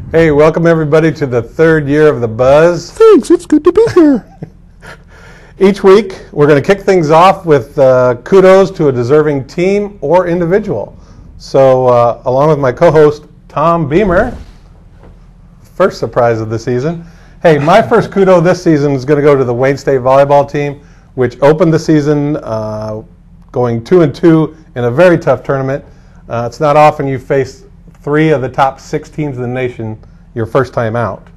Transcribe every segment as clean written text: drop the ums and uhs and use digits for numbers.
Hey, welcome everybody to the third year of the Buzz. Thanks, it's good to be here. Each week, we're going to kick things off with kudos to a deserving team or individual. So, along with my co-host, Tom Behmer, first surprise of the season. Hey, my first kudo this season is going to go to the Wayne State volleyball team, which opened the season going 2-2 in a very tough tournament. It's not often you face 3 of the top 6 teams in the nation your first time out.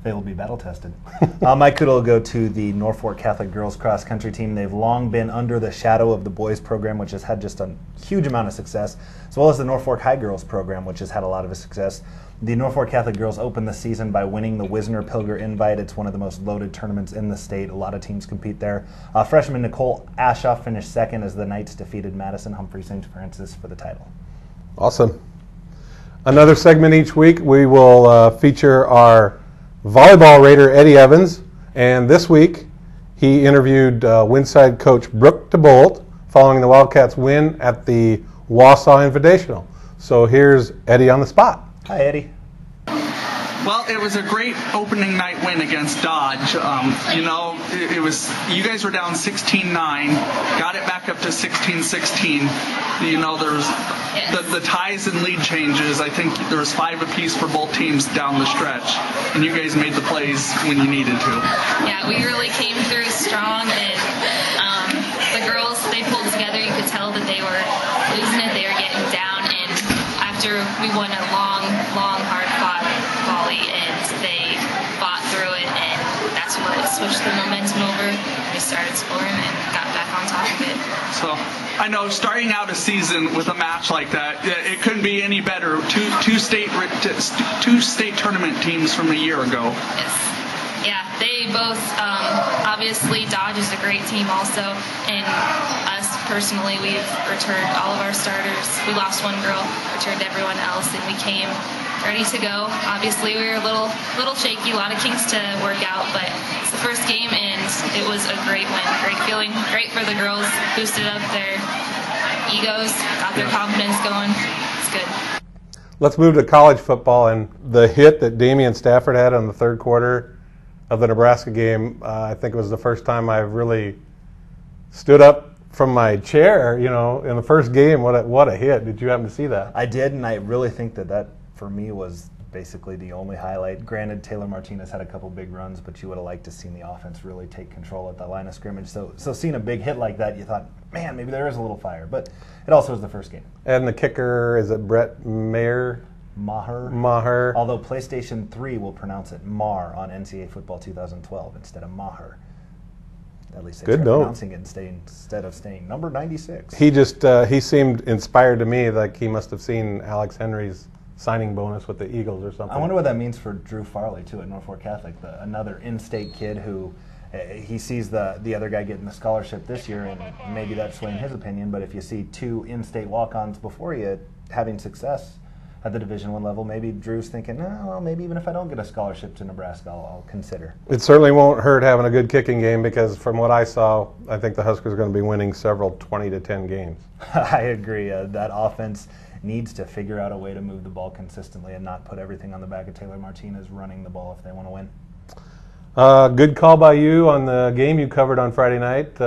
They will be battle tested. My kudo will go to the Norfolk Catholic girls cross country team. They've long been under the shadow of the boys program, which has had just a huge amount of success, as well as the Norfolk High girls program, which has had a lot of success. The Norfolk Catholic girls opened the season by winning the Wisner-Pilger Invite. It's one of the most loaded tournaments in the state. A lot of teams compete there. Freshman Nicole Ashoff finished second as the Knights defeated Madison Humphrey St. Francis for the title. Awesome. Another segment each week, we will feature our volleyball raider, Eddie Evans. And this week, he interviewed Winside coach Brooke DeBolt following the Wildcats' win at the Wausau Invitational. So here's Eddie on the spot. Hi, Eddie. Well, it was a great opening night win against Dodge. It was, you guys were down 16-9, got it back up to 16-16. There was the ties and lead changes. I think there was 5 apiece for both teams down the stretch, and you guys made the plays when you needed to. Yeah, we really came through strong, and the girls, they pulled together. You could tell that they were losing it. They were getting down, and after we won a long, hard-fought volley, and they fought through it, and that's what switched the momentum over. We started scoring and got back on top of it. So I know starting out a season with a match like that, it couldn't be any better. Two state tournament teams from a year ago. Yes. Yeah, they both, obviously Dodge is a great team also, and us personally, we've returned all of our starters. We lost one girl, returned everyone else, and we came ready to go. Obviously, we were a little shaky, a lot of kinks to work out, but it's the first game, and it was a great win. Great feeling, great for the girls, boosted up their egos, got their confidence going. It's good. Let's move to college football, and the hit that Damian Stafford had on the third quarter of the Nebraska game, I think it was the first time I've really stood up from my chair, in the first game. What a hit. Did you happen to see that? I did, and I really think that for me was basically the only highlight. Granted, Taylor Martinez had a couple big runs, but you would have liked to seen the offense really take control at the line of scrimmage. So seeing a big hit like that, you thought, man, maybe there is a little fire. But it also was the first game. And the kicker, is it Brett Maher. Although PlayStation 3 will pronounce it Mar on NCAA Football 2012 instead of Maher. At least they're pronouncing it instead of staying number 96. He seemed inspired to me, like he must have seen Alex Henry's signing bonus with the Eagles or something. I wonder what that means for Drew Farley, too, at Norfolk Catholic, another in-state kid who he sees the other guy getting the scholarship this year, and maybe that's swaying his opinion, but if you see 2 in-state walk-ons before you having success at the Division I level, maybe Drew's thinking, well, maybe even if I don't get a scholarship to Nebraska, I'll consider. It certainly won't hurt having a good kicking game, because from what I saw, I think the Huskers are going to be winning several 20-10 games. I agree. That offense needs to figure out a way to move the ball consistently and not put everything on the back of Taylor Martinez running the ball if they want to win. Good call by you on the game you covered on Friday night.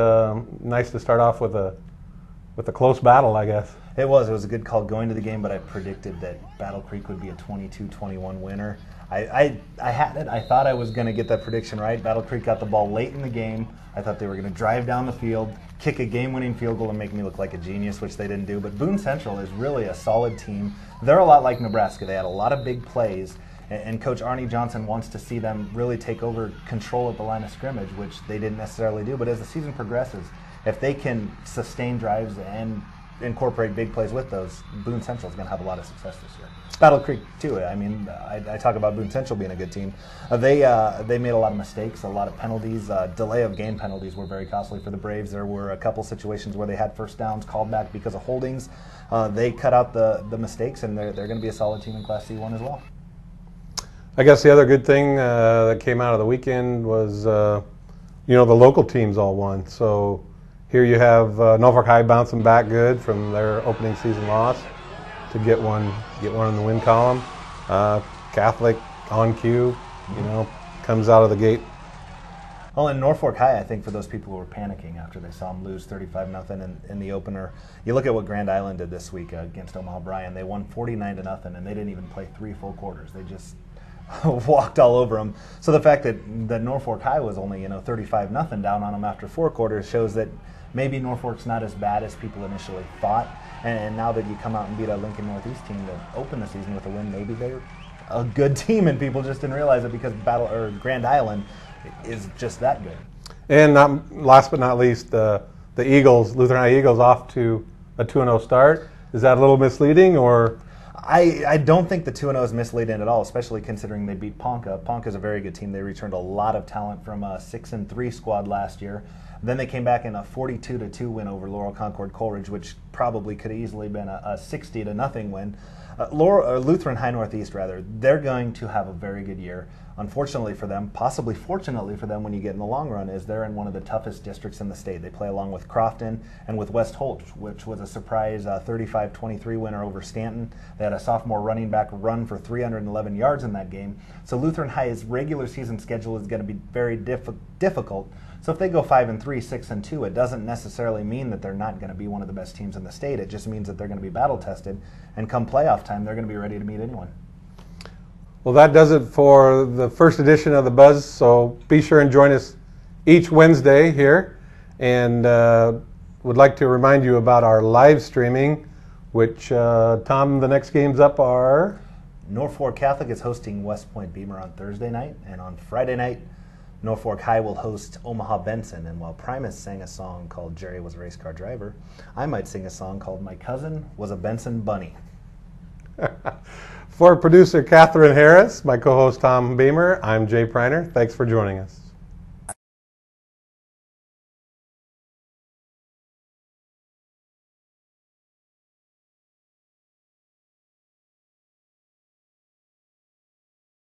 Nice to start off with a close battle, I guess. It was a good call going to the game, but I predicted that Battle Creek would be a 22-21 winner. I had it. I thought I was going to get that prediction right. Battle Creek got the ball late in the game. I thought they were going to drive down the field, kick a game-winning field goal, and make me look like a genius, which they didn't do. But Boone Central is really a solid team. They're a lot like Nebraska. They had a lot of big plays, and Coach Arnie Johnson wants to see them really take over control at the line of scrimmage, which they didn't necessarily do. But as the season progresses, if they can sustain drives and incorporate big plays with those, Boone Central is going to have a lot of success this year. Battle Creek too. I mean, I talk about Boone Central being a good team. They made a lot of mistakes, a lot of penalties. Delay of game penalties were very costly for the Braves. There were a couple situations where they had first downs called back because of holdings. They cut out the mistakes, and they're going to be a solid team in Class C1 as well. I guess the other good thing that came out of the weekend was, the local teams all won. So here you have Norfolk High bouncing back good from their opening season loss to get one in the win column. Catholic on cue, comes out of the gate. Well, in Norfolk High, I think for those people who were panicking after they saw them lose 35-0 in the opener, you look at what Grand Island did this week against Omaha Bryan. They won 49-0, and they didn't even play 3 full quarters. They just walked all over them. So the fact that Norfolk High was only 35-0 down on them after 4 quarters shows that maybe Norfolk's not as bad as people initially thought. And now that you come out and beat a Lincoln Northeast team to open the season with a win, maybe they're a good team, and people just didn't realize it because Grand Island is just that good. And last but not least, the Eagles, Lutheran High Eagles, off to a 2-0 start. Is that a little misleading, or? I don't think the 2-0 is misleading at all, especially considering they beat Ponca. Ponca's a very good team. They returned a lot of talent from a 6-3 squad last year. Then they came back in a 42-2 win over Laurel Concord Coleridge, which probably could have easily been a 60-0 win. Lutheran High Northeast, rather, they're going to have a very good year. Unfortunately for them, possibly fortunately for them when you get in the long run, is they're in one of the toughest districts in the state. They play along with Crofton and with West Holt, which was a surprise 35-23 winner over Stanton. They had a sophomore running back run for 311 yards in that game. So Lutheran High's regular season schedule is going to be very difficult. So if they go 5-3, 6-2, it doesn't necessarily mean that they're not going to be one of the best teams in the state. It just means that they're going to be battle tested, and come playoff time, they're going to be ready to meet anyone. Well, that does it for the first edition of The Buzz, so be sure and join us each Wednesday here. And would like to remind you about our live streaming, which, Tom, the next games up are? Norfolk Catholic is hosting West Point Behmer on Thursday night, and on Friday night, Norfolk High will host Omaha Benson. And while Primus sang a song called Jerry Was a Race Car Driver, I might sing a song called My Cousin Was a Benson Bunny. For producer Catherine Harris, my co-host Tom Behmer, I'm Jay Prauner. Thanks for joining us.